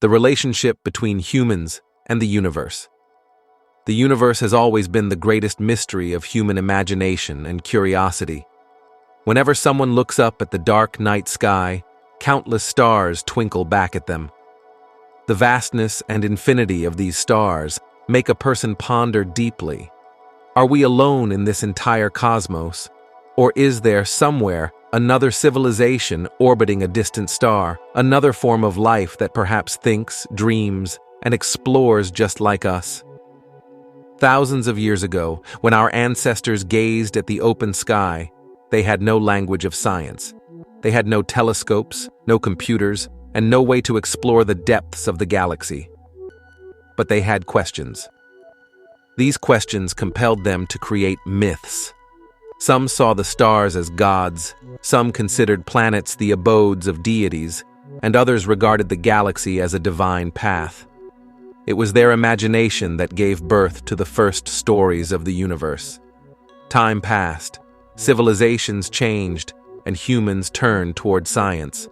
the relationship between humans and the universe. The universe has always been the greatest mystery of human imagination and curiosity. Whenever someone looks up at the dark night sky, countless stars twinkle back at them. The vastness and infinity of these stars make a person ponder deeply. Are we alone in this entire cosmos? Or is there somewhere another civilization orbiting a distant star, another form of life that perhaps thinks, dreams, and explores just like us? Thousands of years ago, when our ancestors gazed at the open sky, they had no language of science. They had no telescopes, no computers, and no way to explore the depths of the galaxy. But they had questions. These questions compelled them to create myths. Some saw the stars as gods, some considered planets the abodes of deities, and others regarded the galaxy as a divine path. It was their imagination that gave birth to the first stories of the universe. Time passed, civilizations changed, and humans turned toward science.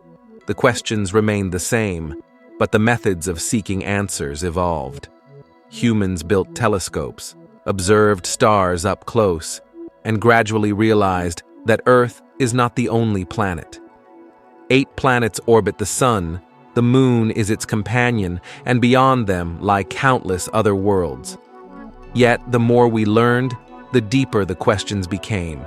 The questions remained the same, but the methods of seeking answers evolved. Humans built telescopes, observed stars up close, and gradually realized that Earth is not the only planet. 8 planets orbit the Sun, the Moon is its companion, and beyond them lie countless other worlds. Yet, the more we learned, the deeper the questions became.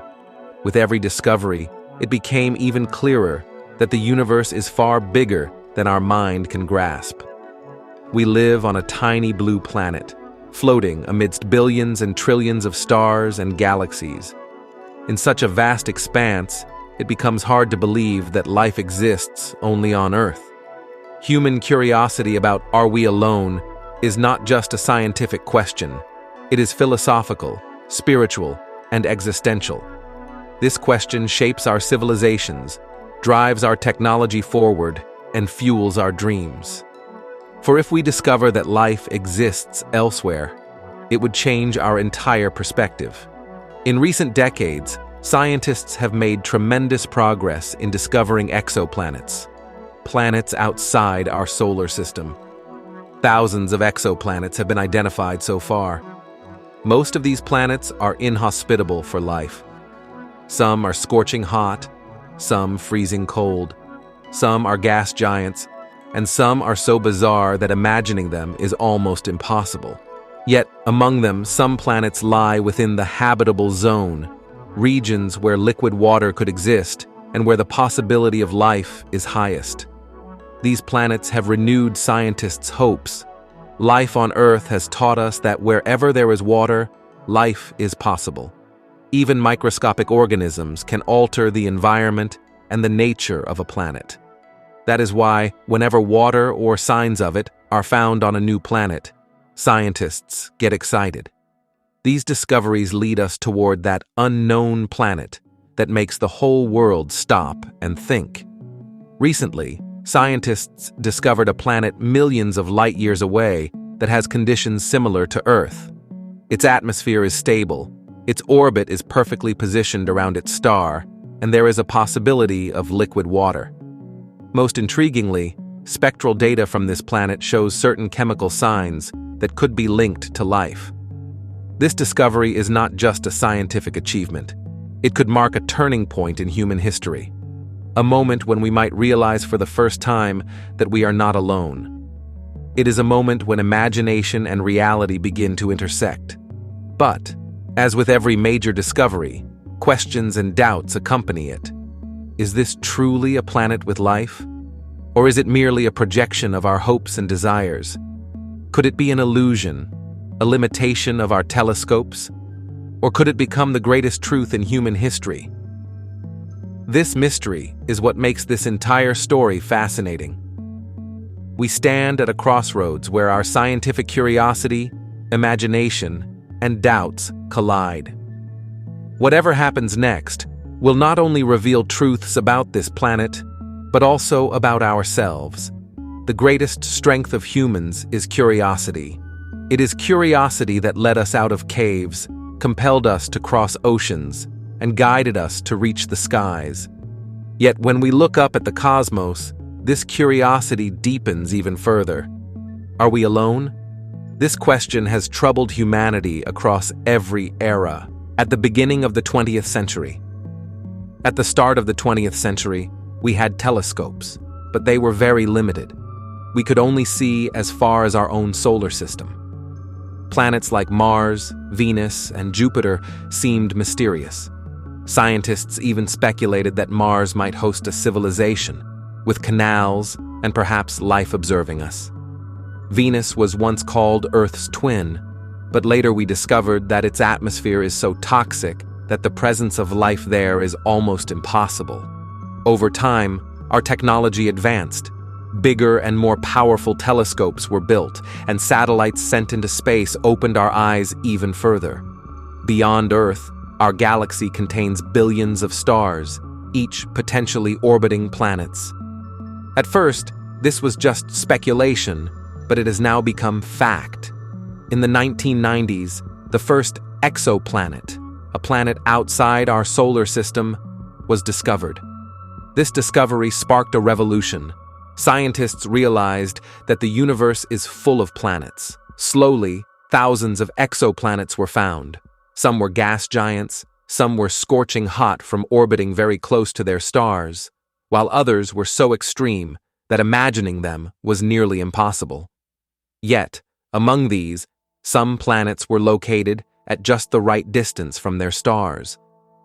With every discovery, it became even clearer that the universe is far bigger than our mind can grasp. We live on a tiny blue planet, floating amidst billions and trillions of stars and galaxies. In such a vast expanse, it becomes hard to believe that life exists only on Earth. Human curiosity about "are we alone?" is not just a scientific question. It is philosophical, spiritual, and existential. This question shapes our civilizations, drives our technology forward, and fuels our dreams. For if we discover that life exists elsewhere, it would change our entire perspective. In recent decades, scientists have made tremendous progress in discovering exoplanets, planets outside our solar system. Thousands of exoplanets have been identified so far. Most of these planets are inhospitable for life. Some are scorching hot, some freezing cold, some are gas giants, and some are so bizarre that imagining them is almost impossible. Yet, among them, some planets lie within the habitable zone, regions where liquid water could exist and where the possibility of life is highest. These planets have renewed scientists' hopes. Life on Earth has taught us that wherever there is water, life is possible. Even microscopic organisms can alter the environment and the nature of a planet. That is why, whenever water or signs of it are found on a new planet, scientists get excited. These discoveries lead us toward that unknown planet that makes the whole world stop and think. Recently, scientists discovered a planet millions of light years away that has conditions similar to Earth. Its atmosphere is stable, its orbit is perfectly positioned around its star, and there is a possibility of liquid water. Most intriguingly, spectral data from this planet shows certain chemical signs that could be linked to life. This discovery is not just a scientific achievement. It could mark a turning point in human history, a moment when we might realize for the first time that we are not alone. It is a moment when imagination and reality begin to intersect. But, as with every major discovery, questions and doubts accompany it. Is this truly a planet with life? Or is it merely a projection of our hopes and desires? Could it be an illusion, a limitation of our telescopes? Or could it become the greatest truth in human history? This mystery is what makes this entire story fascinating. We stand at a crossroads where our scientific curiosity, imagination, and doubts collide. Whatever happens next will not only reveal truths about this planet, but also about ourselves. The greatest strength of humans is curiosity. It is curiosity that led us out of caves, compelled us to cross oceans, and guided us to reach the skies. Yet when we look up at the cosmos, this curiosity deepens even further. Are we alone? This question has troubled humanity across every era. At the beginning of the 20th century. At the start of the 20th century, we had telescopes, but they were very limited. We could only see as far as our own solar system. Planets like Mars, Venus, and Jupiter seemed mysterious. Scientists even speculated that Mars might host a civilization, with canals and perhaps life observing us. Venus was once called Earth's twin, but later we discovered that its atmosphere is so toxic that the presence of life there is almost impossible. Over time, our technology advanced. Bigger and more powerful telescopes were built, and satellites sent into space opened our eyes even further. Beyond Earth, our galaxy contains billions of stars, each potentially orbiting planets. At first, this was just speculation, but it has now become fact. In the 1990s, the first exoplanet, a planet outside our solar system, was discovered. This discovery sparked a revolution. Scientists realized that the universe is full of planets. Slowly, thousands of exoplanets were found. Some were gas giants, some were scorching hot from orbiting very close to their stars, while others were so extreme that imagining them was nearly impossible. Yet, among these, some planets were located at just the right distance from their stars,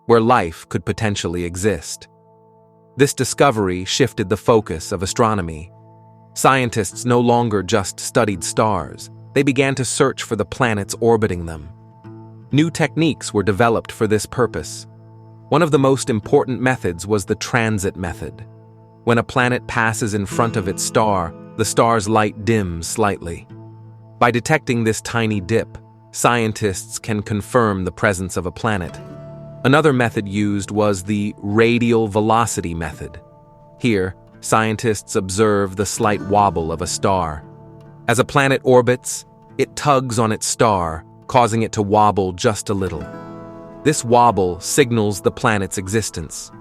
where life could potentially exist. This discovery shifted the focus of astronomy. Scientists no longer just studied stars, they began to search for the planets orbiting them. New techniques were developed for this purpose. One of the most important methods was the transit method. When a planet passes in front of its star, the star's light dims slightly. By detecting this tiny dip, scientists can confirm the presence of a planet. Another method used was the radial velocity method. Here, scientists observe the slight wobble of a star. As a planet orbits, it tugs on its star, causing it to wobble just a little. This wobble signals the planet's existence.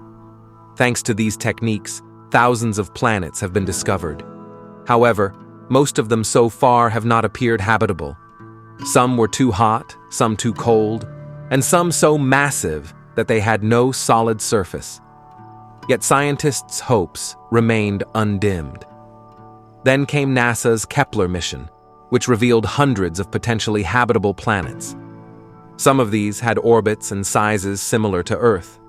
Thanks to these techniques, thousands of planets have been discovered. However, most of them so far have not appeared habitable. Some were too hot, some too cold, and some so massive that they had no solid surface. Yet scientists' hopes remained undimmed. Then came NASA's Kepler mission, which revealed hundreds of potentially habitable planets. Some of these had orbits and sizes similar to Earth.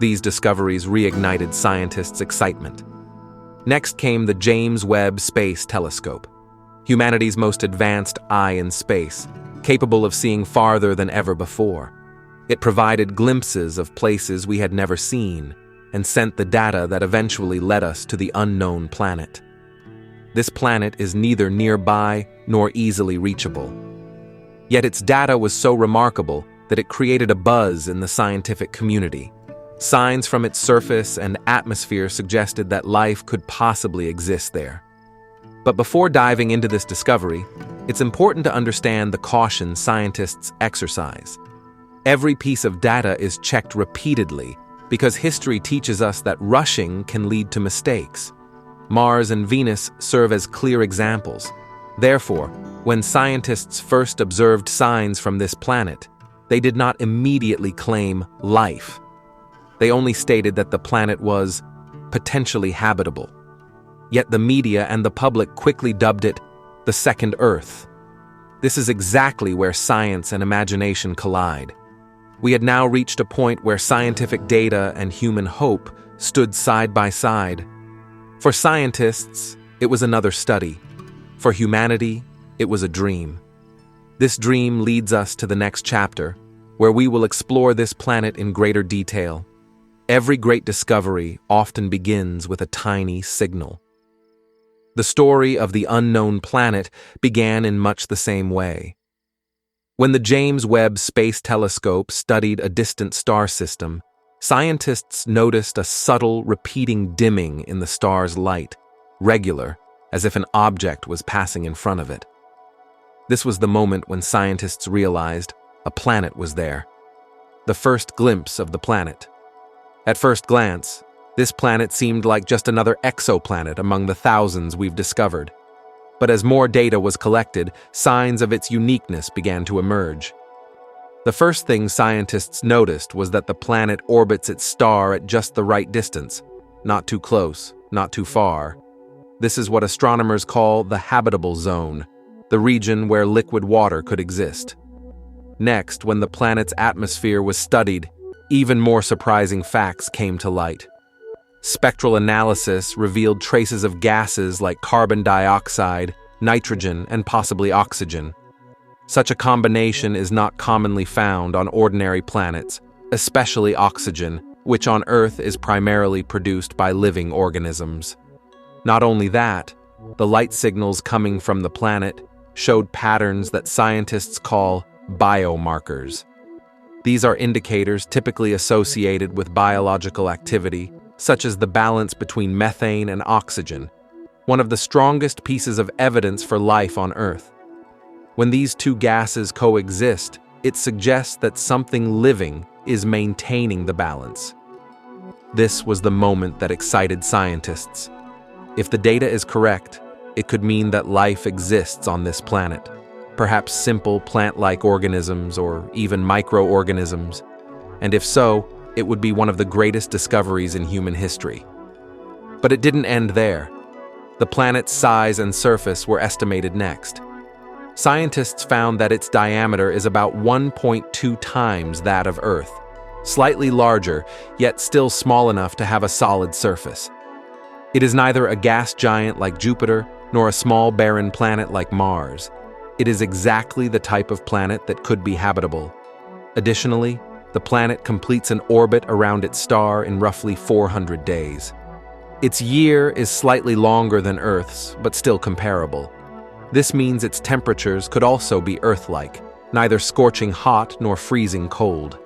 These discoveries reignited scientists' excitement. Next came the James Webb Space Telescope, humanity's most advanced eye in space, capable of seeing farther than ever before. It provided glimpses of places we had never seen and sent the data that eventually led us to the unknown planet. This planet is neither nearby nor easily reachable. Yet its data was so remarkable that it created a buzz in the scientific community. Signs from its surface and atmosphere suggested that life could possibly exist there. But before diving into this discovery, it's important to understand the caution scientists exercise. Every piece of data is checked repeatedly because history teaches us that rushing can lead to mistakes. Mars and Venus serve as clear examples. Therefore, when scientists first observed signs from this planet, they did not immediately claim life. They only stated that the planet was potentially habitable. Yet the media and the public quickly dubbed it the second Earth. This is exactly where science and imagination collide. We had now reached a point where scientific data and human hope stood side by side. For scientists, it was another study. For humanity, it was a dream. This dream leads us to the next chapter, where we will explore this planet in greater detail. Every great discovery often begins with a tiny signal. The story of the unknown planet began in much the same way. When the James Webb Space Telescope studied a distant star system, scientists noticed a subtle, repeating dimming in the star's light, regular, as if an object was passing in front of it. This was the moment when scientists realized a planet was there. The first glimpse of the planet. At first glance, This planet seemed like just another exoplanet among the thousands we've discovered. But as more data was collected, signs of its uniqueness began to emerge. The first thing scientists noticed was that the planet orbits its star at just the right distance, not too close, not too far. This is what astronomers call the habitable zone, the region where liquid water could exist. Next, when the planet's atmosphere was studied, even more surprising facts came to light. Spectral analysis revealed traces of gases like carbon dioxide, nitrogen, and possibly oxygen. Such a combination is not commonly found on ordinary planets, especially oxygen, which on Earth is primarily produced by living organisms. Not only that, the light signals coming from the planet showed patterns that scientists call biomarkers. These are indicators typically associated with biological activity, such as the balance between methane and oxygen, one of the strongest pieces of evidence for life on Earth. When these two gases coexist, it suggests that something living is maintaining the balance. This was the moment that excited scientists. If the data is correct, it could mean that life exists on this planet, perhaps simple plant-like organisms or even microorganisms, and if so, it would be one of the greatest discoveries in human history. But it didn't end there. The planet's size and surface were estimated next. Scientists found that its diameter is about 1.2 times that of Earth, slightly larger, yet still small enough to have a solid surface. It is neither a gas giant like Jupiter, nor a small barren planet like Mars. It is exactly the type of planet that could be habitable. Additionally, the planet completes an orbit around its star in roughly 400 days. Its year is slightly longer than Earth's, but still comparable. This means its temperatures could also be Earth-like, neither scorching hot nor freezing cold.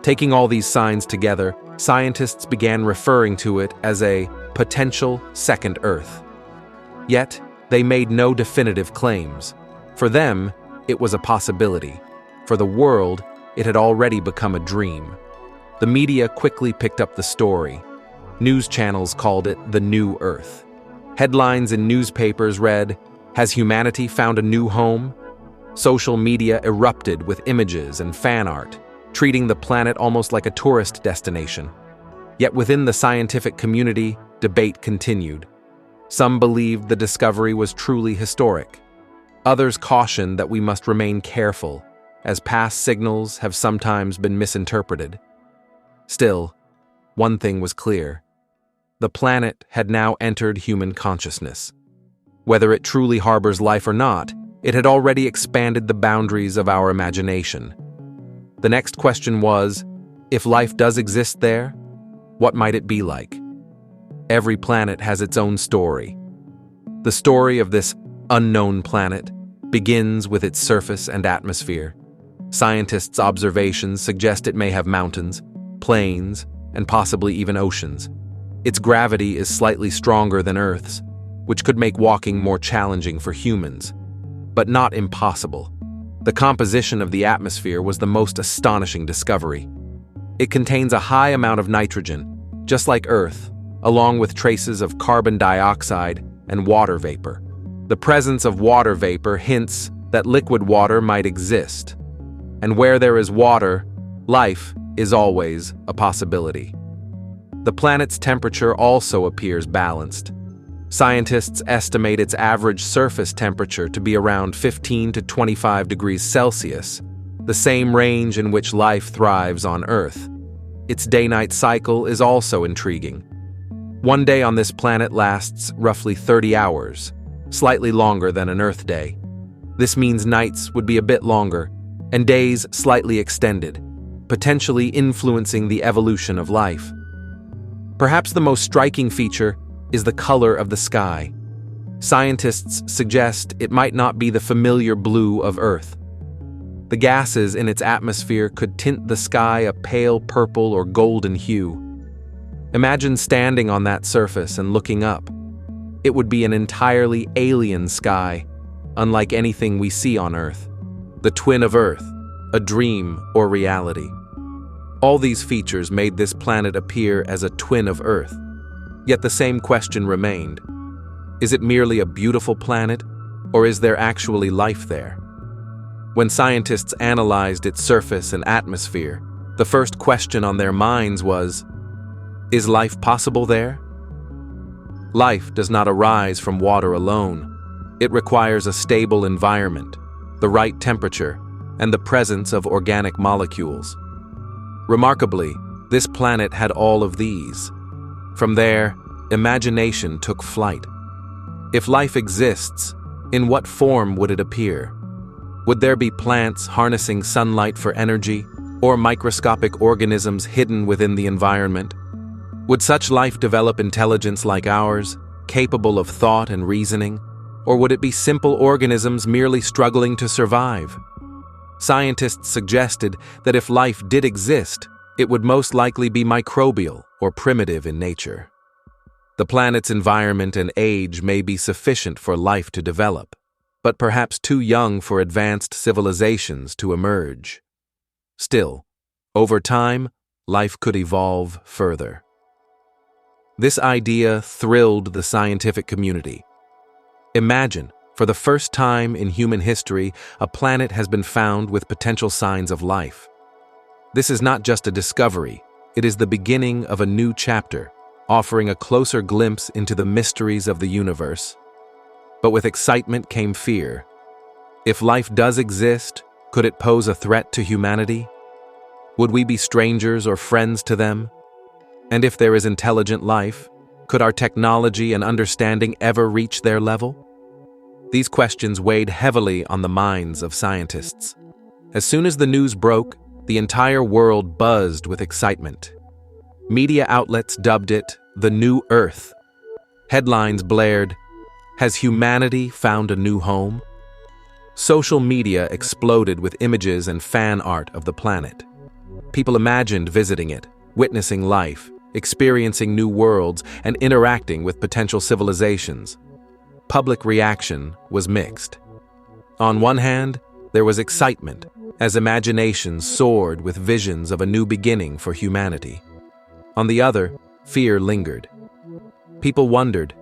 Taking all these signs together, scientists began referring to it as a potential second Earth. Yet, they made no definitive claims. For them, it was a possibility. For the world, it had already become a dream. The media quickly picked up the story. News channels called it the New Earth. Headlines in newspapers read, "Has humanity found a new home?" Social media erupted with images and fan art, treating the planet almost like a tourist destination. Yet within the scientific community, debate continued. Some believed the discovery was truly historic. Others cautioned that we must remain careful, as past signals have sometimes been misinterpreted. Still, one thing was clear. The planet had now entered human consciousness. Whether it truly harbors life or not, it had already expanded the boundaries of our imagination. The next question was, if life does exist there, what might it be like? Every planet has its own story. The story of this unknown planet begins with its surface and atmosphere. Scientists' observations suggest it may have mountains, plains, and possibly even oceans. Its gravity is slightly stronger than Earth's, which could make walking more challenging for humans, but not impossible. The composition of the atmosphere was the most astonishing discovery. It contains a high amount of nitrogen, just like Earth, along with traces of carbon dioxide and water vapor. The presence of water vapor hints that liquid water might exist. And where there is water, life is always a possibility. The planet's temperature also appears balanced. Scientists estimate its average surface temperature to be around 15 to 25 degrees Celsius, the same range in which life thrives on Earth. Its day-night cycle is also intriguing. One day on this planet lasts roughly 30 hours, slightly longer than an Earth day. This means nights would be a bit longer, and days slightly extended, potentially influencing the evolution of life. Perhaps the most striking feature is the color of the sky. Scientists suggest it might not be the familiar blue of Earth. The gases in its atmosphere could tint the sky a pale purple or golden hue. Imagine standing on that surface and looking up. It would be an entirely alien sky, unlike anything we see on Earth. The twin of Earth, a dream or reality. All these features made this planet appear as a twin of Earth. Yet the same question remained. Is it merely a beautiful planet, or is there actually life there? When scientists analyzed its surface and atmosphere, the first question on their minds was, is life possible there? Life does not arise from water alone. It requires a stable environment, the right temperature, and the presence of organic molecules. Remarkably, this planet had all of these. From there, imagination took flight. If life exists, in what form would it appear? Would there be plants harnessing sunlight for energy, or microscopic organisms hidden within the environment? Would such life develop intelligence like ours, capable of thought and reasoning, or would it be simple organisms merely struggling to survive? Scientists suggested that if life did exist, it would most likely be microbial or primitive in nature. The planet's environment and age may be sufficient for life to develop, but perhaps too young for advanced civilizations to emerge. Still, over time, life could evolve further. This idea thrilled the scientific community. Imagine, for the first time in human history, a planet has been found with potential signs of life. This is not just a discovery, it is the beginning of a new chapter, offering a closer glimpse into the mysteries of the universe. But with excitement came fear. If life does exist, could it pose a threat to humanity? Would we be strangers or friends to them? And if there is intelligent life, could our technology and understanding ever reach their level? These questions weighed heavily on the minds of scientists. As soon as the news broke, the entire world buzzed with excitement. Media outlets dubbed it the New Earth. Headlines blared, "Has humanity found a new home?" Social media exploded with images and fan art of the planet. People imagined visiting it, witnessing life, experiencing new worlds, and interacting with potential civilizations. Public reaction was mixed. On one hand, there was excitement, as imagination soared with visions of a new beginning for humanity. On the other, fear lingered. People wondered,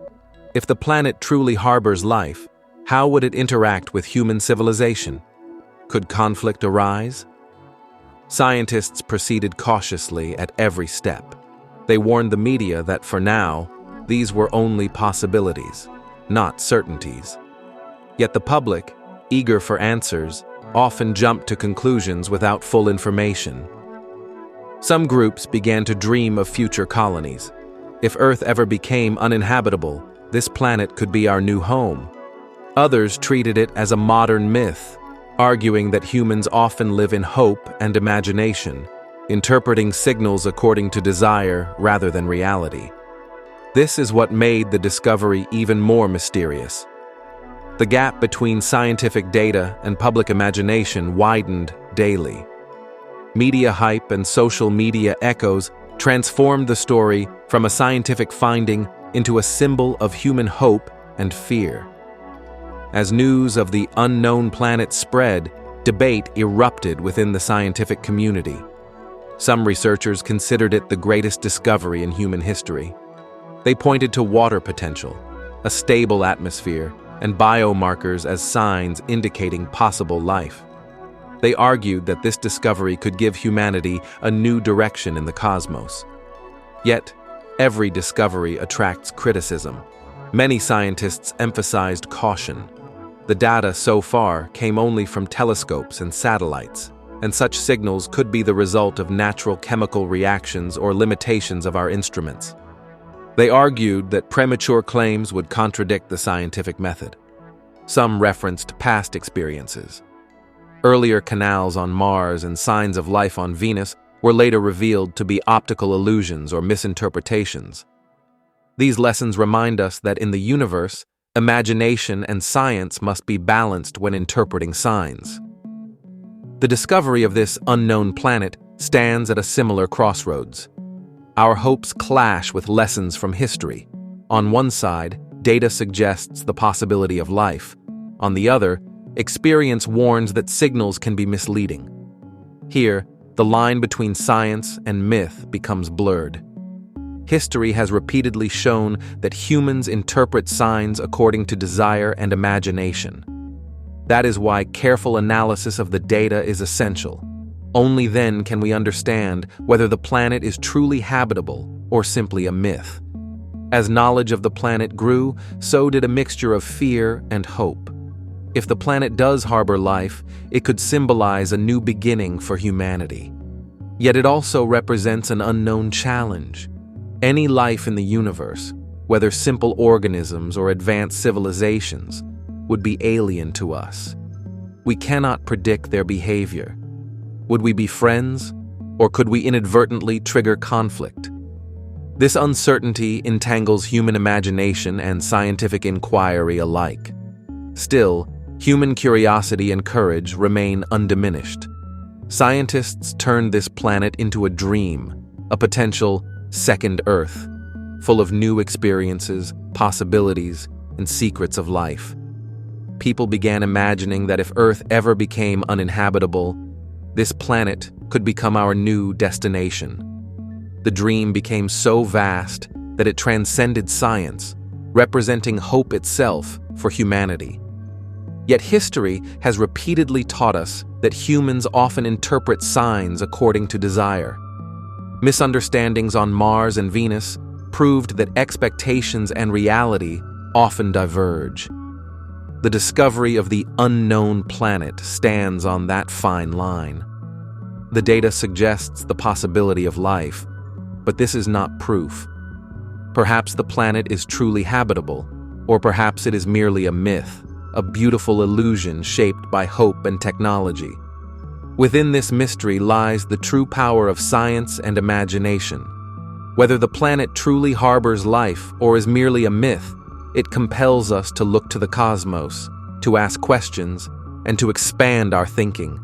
if the planet truly harbors life, how would it interact with human civilization? Could conflict arise? Scientists proceeded cautiously at every step. They warned the media that for now, these were only possibilities, not certainties. Yet the public, eager for answers, often jumped to conclusions without full information. Some groups began to dream of future colonies. If Earth ever became uninhabitable, this planet could be our new home. Others treated it as a modern myth, arguing that humans often live in hope and imagination, interpreting signals according to desire rather than reality. This is what made the discovery even more mysterious. The gap between scientific data and public imagination widened daily. Media hype and social media echoes transformed the story from a scientific finding into a symbol of human hope and fear. As news of the unknown planet spread, debate erupted within the scientific community. Some researchers considered it the greatest discovery in human history. They pointed to water potential, a stable atmosphere, and biomarkers as signs indicating possible life. They argued that this discovery could give humanity a new direction in the cosmos. Yet, every discovery attracts criticism. Many scientists emphasized caution. The data so far came only from telescopes and satellites, and such signals could be the result of natural chemical reactions or limitations of our instruments. They argued that premature claims would contradict the scientific method. Some referenced past experiences. Earlier canals on Mars and signs of life on Venus were later revealed to be optical illusions or misinterpretations. These lessons remind us that in the universe, imagination and science must be balanced when interpreting signs. The discovery of this unknown planet stands at a similar crossroads. Our hopes clash with lessons from history. On one side, data suggests the possibility of life. On the other, experience warns that signals can be misleading. Here, the the line between science and myth becomes blurred. History has repeatedly shown that humans interpret signs according to desire and imagination. That is why careful analysis of the data is essential. Only then can we understand whether the planet is truly habitable or simply a myth. As knowledge of the planet grew, so did a mixture of fear and hope. If the planet does harbor life, it could symbolize a new beginning for humanity. Yet it also represents an unknown challenge. Any life in the universe, whether simple organisms or advanced civilizations, would be alien to us. We cannot predict their behavior. Would we be friends, or could we inadvertently trigger conflict? This uncertainty entangles human imagination and scientific inquiry alike. Still, human curiosity and courage remain undiminished. Scientists turned this planet into a dream, a potential second Earth, full of new experiences, possibilities, and secrets of life. People began imagining that if Earth ever became uninhabitable, this planet could become our new destination. The dream became so vast that it transcended science, representing hope itself for humanity. Yet history has repeatedly taught us that humans often interpret signs according to desire. Misunderstandings on Mars and Venus proved that expectations and reality often diverge. The discovery of the unknown planet stands on that fine line. The data suggests the possibility of life, but this is not proof. Perhaps the planet is truly habitable, or perhaps it is merely a myth, a beautiful illusion shaped by hope and technology. Within this mystery lies the true power of science and imagination. Whether the planet truly harbors life or is merely a myth, it compels us to look to the cosmos, to ask questions, and to expand our thinking.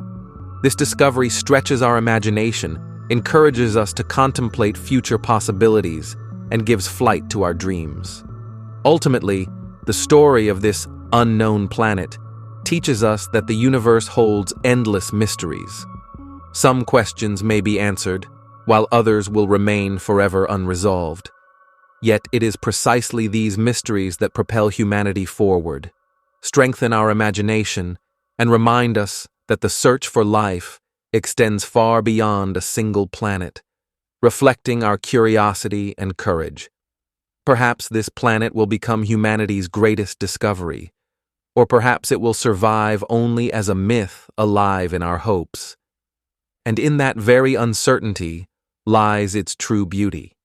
This discovery stretches our imagination, encourages us to contemplate future possibilities, and gives flight to our dreams. Ultimately, the story of this unknown planet teaches us that the universe holds endless mysteries. Some questions may be answered, while others will remain forever unresolved. Yet it is precisely these mysteries that propel humanity forward, strengthen our imagination, and remind us that the search for life extends far beyond a single planet, reflecting our curiosity and courage. Perhaps this planet will become humanity's greatest discovery, or perhaps it will survive only as a myth alive in our hopes. And in that very uncertainty lies its true beauty.